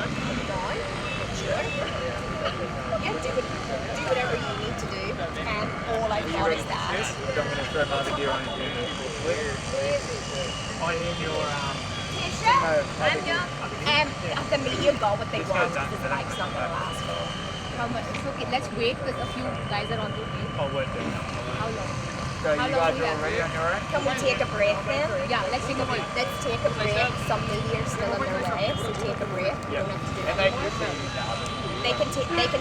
on. Sure. Yeah, do whatever you need to do. And all I thought is that. I'm going to throw another gear on you. On in your Tisha, I'm young. The media got what they want. The like's not going to last for. It's okay, let's wait because a few guys are on the way. Oh, wait. How long? So you guys are already on your own? Can we take a break then? Yeah, let's take a break. Let's take a break. Some media are still on their way, so take a break. You don't have to do And that. they They can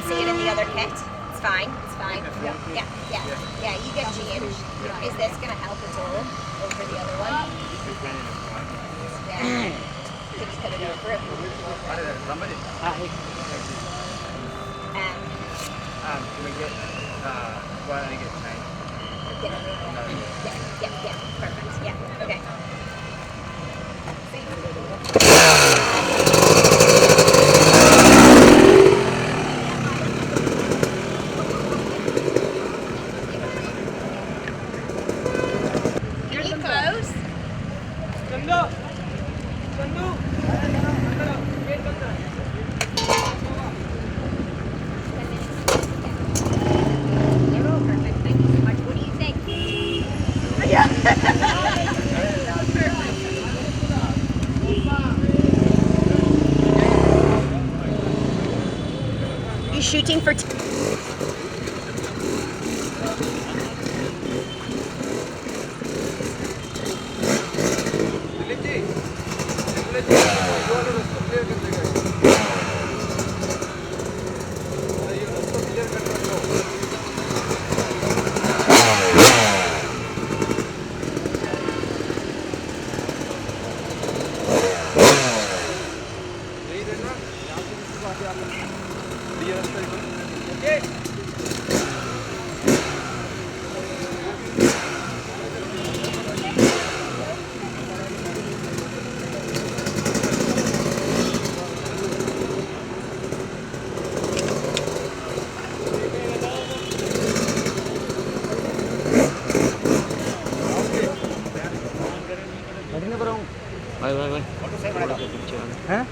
see it in the other kit. It's fine. It's fine. Yeah. You get changed. Is this gonna help at all over the other one? Yeah. Can you put it over it? Can we get, why don't we get changed? Yeah. Perfect. Yeah. Okay. Any clothes? Perfect. Thank you so much. What do you think? You shooting for? Huh?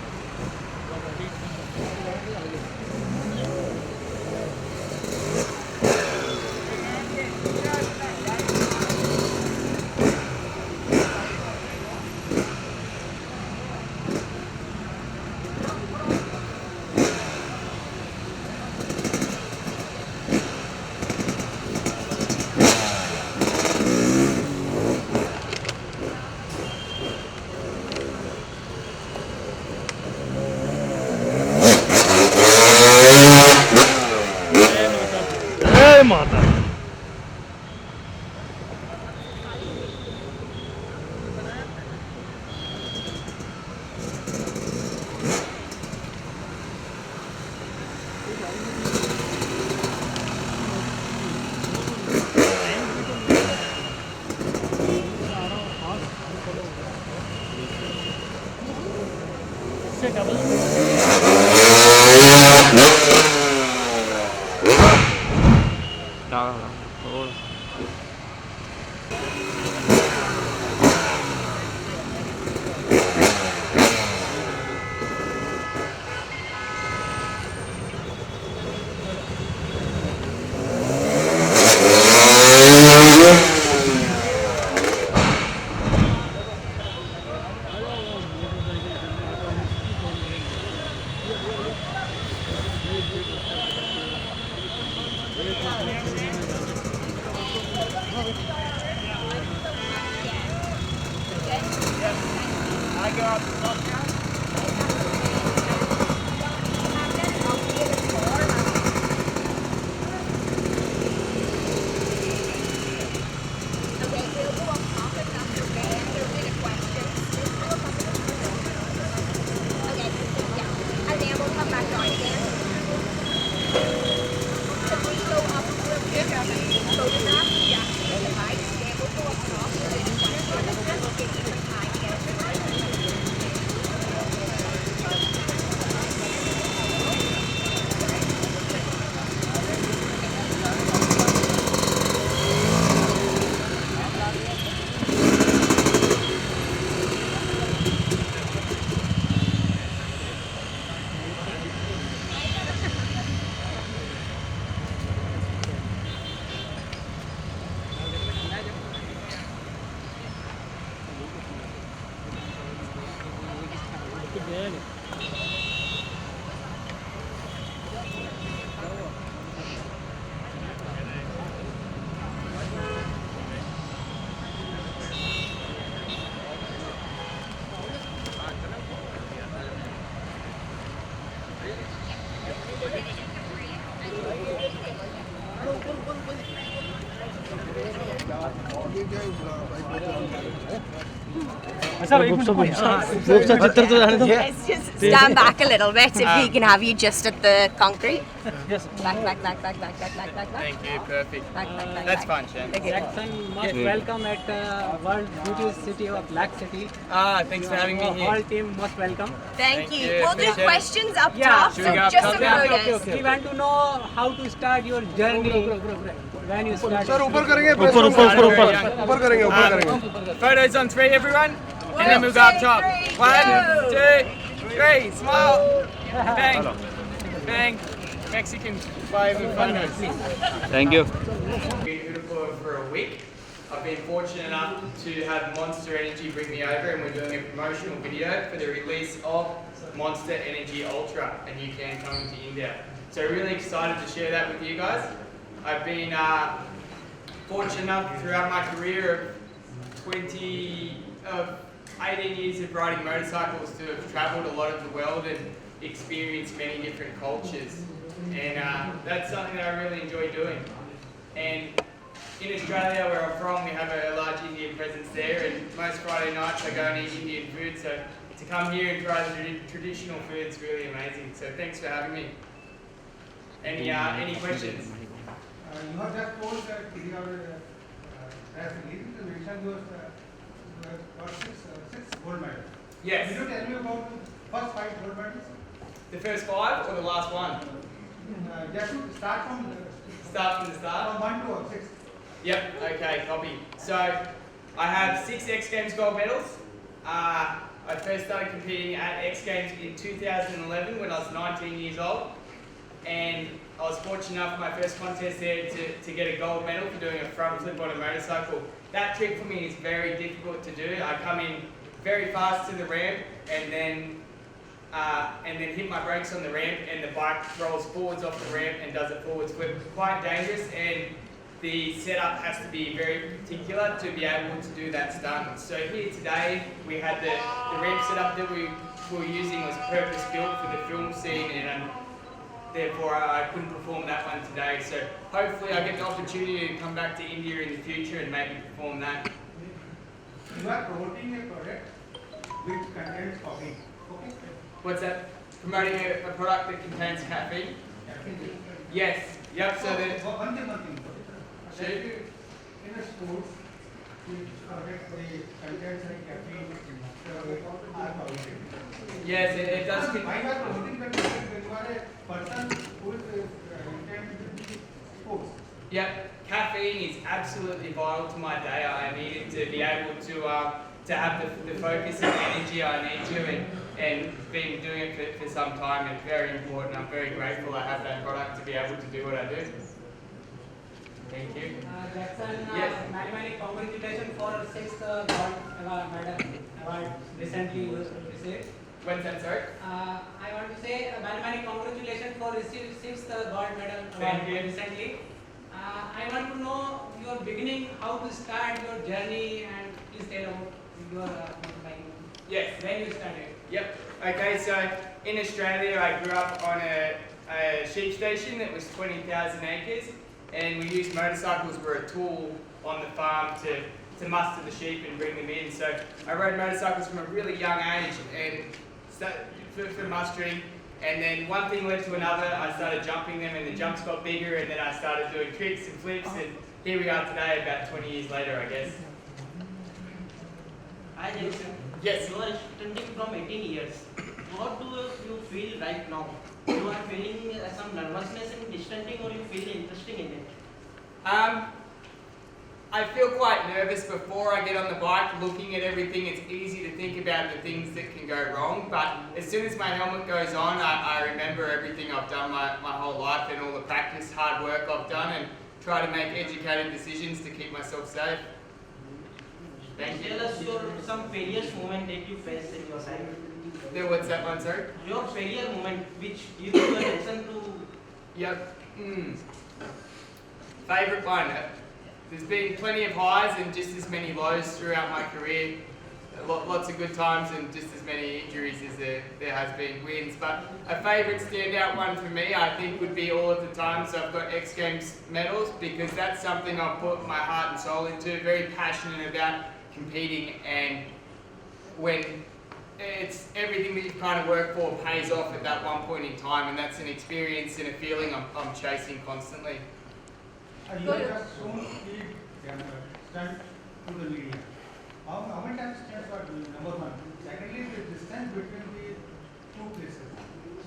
Let's just stand back a little bit if we can have you just at the concrete. Yes. Back. Thank you. Perfect. Back. That's fine, Shan. Okay. Jackson, most welcome at World Beauty City of Black City. Thanks for having me All here. team most welcome. Thank Thank you. you. We'll do Appreciate it. questions up Yeah. top, Should so we go up just top? some Yeah, photos. We want to know how to start your journey. When you start. Sir ऊपर करेंगे ऊपर करेंगे Photos on 3, everyone. And then we'll go up top. 1, 2, 3. Smile. Bang. Bang. Mexican flavor photos. Thank you. Beautiful for a week. I've been fortunate enough to have Monster Energy bring me over, and we're doing a promotional video for the release of Monster Energy Ultra, a new can coming to India. So really excited to share that with you guys. I've been fortunate enough throughout my career of 18 years of riding motorcycles to have travelled a lot of the world and experienced many different cultures. And that's something that I really enjoy doing. And in Australia, where I'm from, we have a large Indian presence there, and most Friday nights I go and eat Indian food, so to come here and try the traditional food is really amazing. So thanks for having me. Any questions? You have just told that we are press release. The nation got six gold medals. Yes. Can you tell me about the first 5 gold medals? The first 5 or the last one? Just to start from Start from the start? 1 to 6. Yep, okay, copy. So, I have 6 X Games gold medals. I first started competing at X Games in 2011 when I was 19 years old. And I was fortunate enough in my first contest there to get a gold medal for doing a front flip on a motorcycle. That trick for me is very difficult to do. I come in very fast to the ramp and then hit my brakes on the ramp, and the bike rolls forwards off the ramp and does a forwards flip. Quite dangerous, and the setup has to be very particular to be able to do that stunt. So here today we had the ramp setup that we were using was purpose built for the film scene, and therefore I couldn't perform that one today. So hopefully I get the opportunity to come back to India in the future and maybe perform that. You are promoting a product which contains coffee. Okay? What's that? Promoting a product that contains caffeine? Yes. Yep. So that. One thing. Sure. In a sports, which product contains caffeine, are promoted. Yes, it does. Why you are promoting that product when you are a person who is intended to be sports? Yep. Caffeine is absolutely vital to my day. I need it to be able to have the focus and energy I need to, and been doing it for some time. It's very important. I'm very grateful I have that product to be able to do what I do. Thank you. Jackson, Yes. many congratulations for 6th gold medal award recently you received. When's that, sorry? I want to say many congratulations for receiving 6th gold medal Thank award you. recently. I want to know your beginning, how to start your journey, and please tell about your motorbike. Yes. When you started. Yep. Okay, so in Australia I grew up on a sheep station that was 20,000 acres, and we used motorcycles were a tool on the farm to muster the sheep and bring them in. So I rode motorcycles from a really young age and for mustering, and then one thing led to another. I started jumping them, and the jumps got bigger, and then I started doing tricks and flips, and here we are today about 20 years later, I guess. Hi Jason. Yes. You are stunting from 18 years. What do you feel right now? You are feeling some nervousness in stunting, or you feel interesting in it? I feel quite nervous before I get on the bike looking at everything. It's easy to think about the things that can go wrong, but as soon as my helmet goes on, I remember everything I've done my whole life and all the practice, hard work I've done, and try to make educated decisions to keep myself safe. Thank you. Tell us some failures moment that you faced in your life. What's that one, sorry? Your failure moment, which gives you a lesson to. Yep. Favourite one? There's been plenty of highs and just as many lows throughout my career. Lots of good times and just as many injuries as there has been wins. But a favourite standout one for me, I think, would be all of the times I've got X Games medals, because that's something I've put my heart and soul into. Very passionate about competing, and when it's everything that you've kind of worked for pays off at that one point in time, and that's an experience and a feeling I'm chasing constantly. You have just shown speed stunt to the media. How many times stunts are doing? Number one. Secondly, the distance between the two places.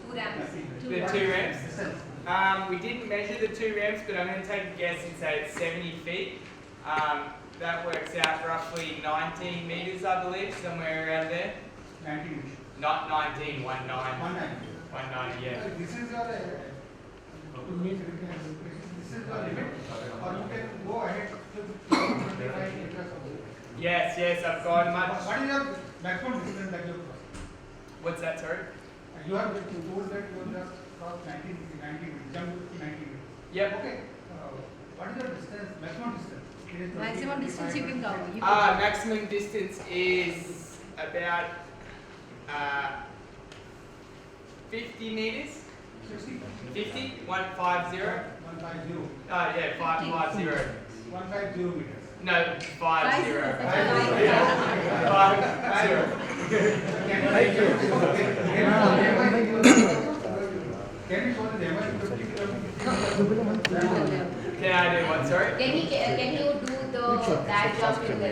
Two ramps. The two ramps? Distance. We didn't measure the two ramps, but I'm going to take a guess and say it's 70 feet. That works out roughly 19 metres, I believe, somewhere around there. 19. Not 19, 19. 19. 19, yeah. This is your this is your limit, or you can go ahead to 25 meters. Yes, I've gone much. What is your maximum distance that you cross? What's that, sorry? You have told that you have just crossed 90 meters, jumped to 90 meters. Yep. Okay. What is your distance, maximum distance? It is 20, Maximum distance you can 25, cover. You Maximum distance is about 50 metres. 60. 50? 150? 150. Yeah, 550. 150 meters. No, 50. 50. Can you show the demo in 50 kilometers? Can I do what, sorry? Can you do that jump in the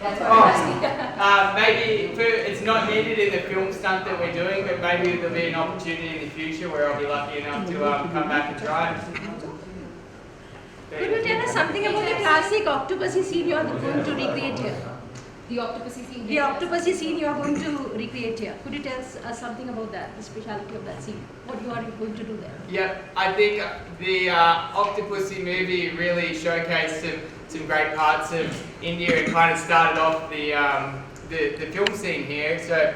That's what I'm asking. Maybe it's not needed in the film stunt that we're doing, but maybe there'll be an opportunity in the future where I'll be lucky enough to come back and try it. Could you tell us something about the classic octopusy scene you are going to recreate here? The octopusy scene. The octopusy scene you are going to recreate here. Could you tell us something about that, the speciality of that scene? What you are going to do there? Yep, I think the Octopussy movie really showcased some great parts of India and kind of started off the film scene here. So,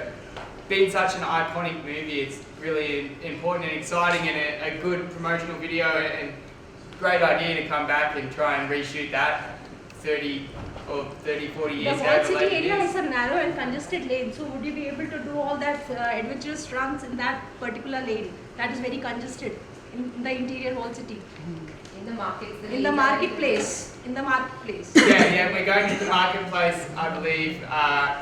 being such an iconic movie, it's really important and exciting and a good promotional video and great idea to come back and try and reshoot that 30, 40 years The whole city area is a narrow and congested lane, so would you be able to do all that adventurous stunts in that particular lane that is very congested in the interior whole city? In the markets. In the marketplace. In the marketplace. Yeah, we're going to the marketplace, I believe,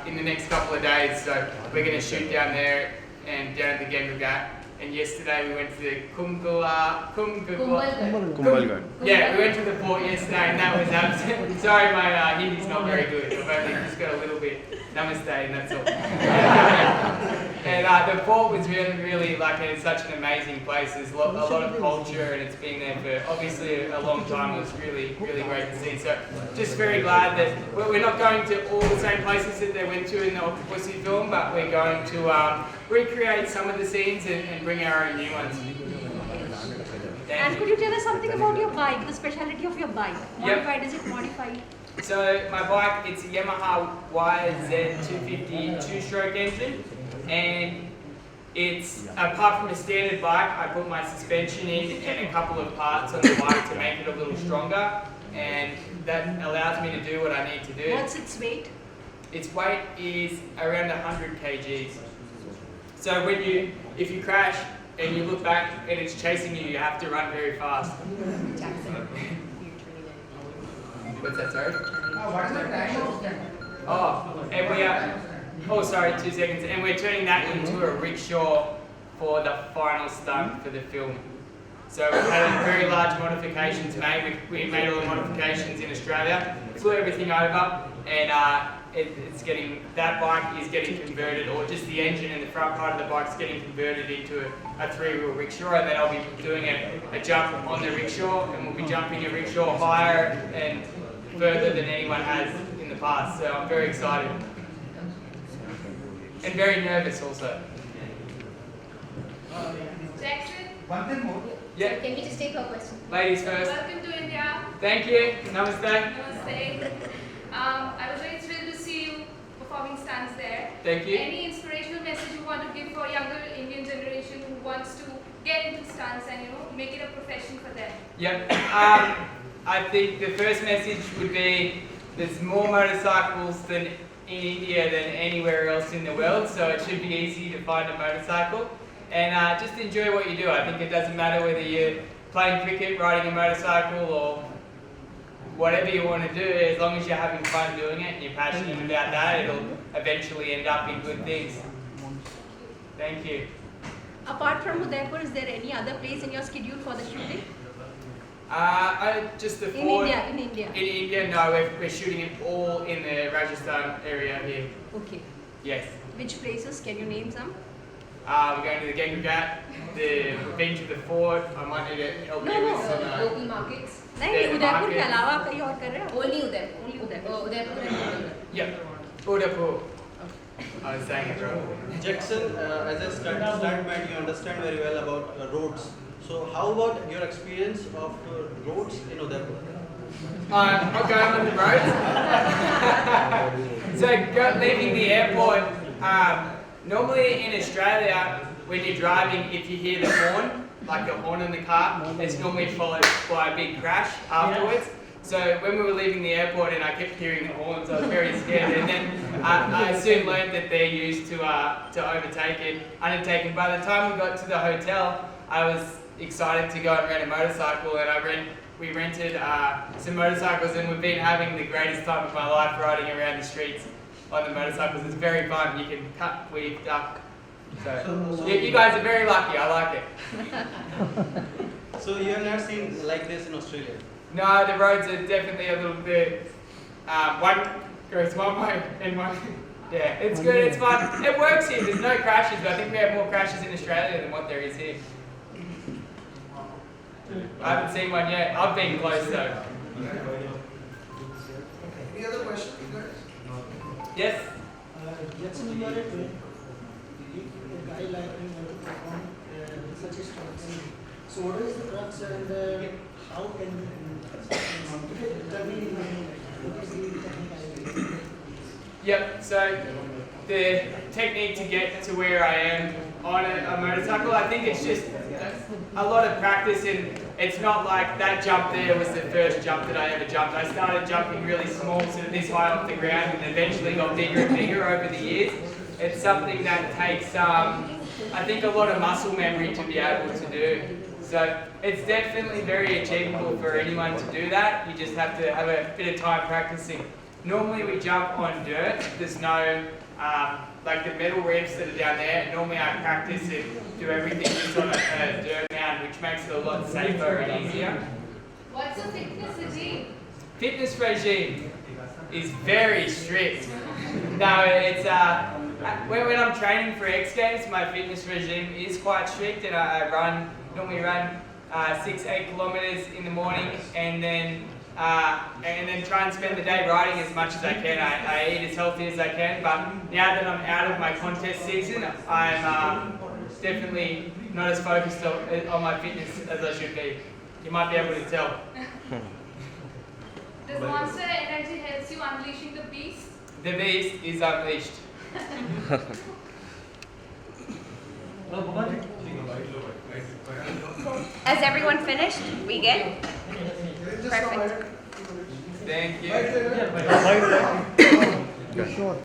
in the next couple of days. So we're going to shoot down there and down at the Gangagat. And yesterday we went to the Kumbhalgarh. Yeah, we went to the fort yesterday and that was absolutely... Sorry, my Hindi's not very good. I've only just got a little bit. Namaste and that's all. And the fort was really like it's such an amazing place. There's a lot of culture and it's been there for obviously a long time. It was really great to see. So just very glad that we're not going to all the same places that they went to in the Octopussy film, but we're going to recreate some of the scenes and bring our own new ones. And could you tell us something about your bike, the speciality of your bike? Modified, is it modified? So my bike, it's a Yamaha YZ250 two-stroke engine, and it's, apart from a standard bike, I put my suspension in and a couple of parts on the bike to make it a little stronger, and that allows me to do what I need to do. What's its weight? Its weight is around 100 kgs. So if you crash and you look back and it's chasing you, you have to run very fast. What's that, sorry? What is the time of stand? Oh, and we are... Oh, sorry, 2 seconds. And we're turning that into a rickshaw for the final stunt for the film. So we've had very large modifications made. We made all the modifications in Australia, flew everything over, and that bike is getting converted, or just the engine and the front part of the bike is getting converted into a 3-wheel rickshaw, and then I'll be doing a jump on the rickshaw, and we'll be jumping a rickshaw higher and further than anyone has in the past. So I'm very excited. And very nervous also. Jackson, One thing more. Yeah, Can we just take her question? ladies first. welcome to India. Thank you. Namaste. Namaste. I was very thrilled to see you performing stunts there. Thank you. Any inspirational message you want for younger Indian generation who wants to get into stunts and make it a profession for them? Yep. I think the first message would be there's more motorcycles in India than anywhere else in the world, so it should be easy to find a motorcycle. And just enjoy what you do. I think it doesn't matter whether you're playing cricket, riding a motorcycle, or whatever you want to do, as long as you're having fun doing it and you're passionate about that, it'll eventually end up in good things. Thank you. Apart from Udaipur, is there any other place in your schedule for the shooting? Just the In Ford. India, in India. In India, no, we're shooting it all in the Rajasthan area here. Okay. Yes. Which places? Can you name some? We're going to the Gangagat, we've been to the fort. I might need to help you with some. Local markets. नहीं Yeah, Udaipur के market. अलावा कहीं और कर रहे हो? Only Udaipur. Only Udaipur. Oh, Udaipur and Udaipur. Yep. Udaipur. I was saying it wrong. Jackson, as a stuntman, you understand very well about roads. So, how about your experience of roads in Udaipur? I'm going on the roads. So leaving the airport, normally in Australia, when you're driving, if you hear the horn, like the horn in the car, it's normally followed by a big crash afterwards. So when we were leaving the airport and I kept hearing the horns, I was very scared. And then I soon learned that they're used to overtake it, undertaken. By the time we got to the hotel, I was excited to go and rent a motorcycle, and we rented some motorcycles, and we've been having the greatest time of my life riding around the streets on the motorcycles. It's very fun. You can cut, weave, duck. So you guys are very lucky. I like it. So, you have not seen like this in Australia? No, the roads are definitely a little bit. One goes one way and one. Yeah, it's good. It's fun. It works here. There's no crashes, but I think we have more crashes in Australia than what there is here. I haven't seen one yet. I've been close though. Any other questions, guys? Yes. Jackson, you are a guy like you want to perform such a stunt. So what is the crux and how can you determine what is the technique? Yep. So the technique to get to where I am on a motorcycle, I think it's just a lot of practice, and it's not like that jump there was the first jump that I ever jumped. I started jumping really small, sort of this high off the ground, and eventually got bigger and bigger over the years. It's something that takes, I think, a lot of muscle memory to be able to do. So it's definitely very achievable for anyone to do that. You just have to have a bit of time practicing. Normally we jump on dirt. There's no, like the metal ramps that are down there. Normally I practice and do everything just on a dirt mound, which makes it a lot safer and easier. What's your fitness regime? Fitness regime is very strict. No, it's when I'm training for X Games, my fitness regime is quite strict, and I normally run 6-8 kilometers in the morning, and then try and spend the day riding as much as I can. I eat as healthy as I can, but now that I'm out of my contest season, I'm definitely not as focused on my fitness as I should be. You might be able to tell. Does Monster Energy helps you unleashing the beast? The beast is unleashed. Has everyone finished? We good? Perfect. Thank you. You're sure.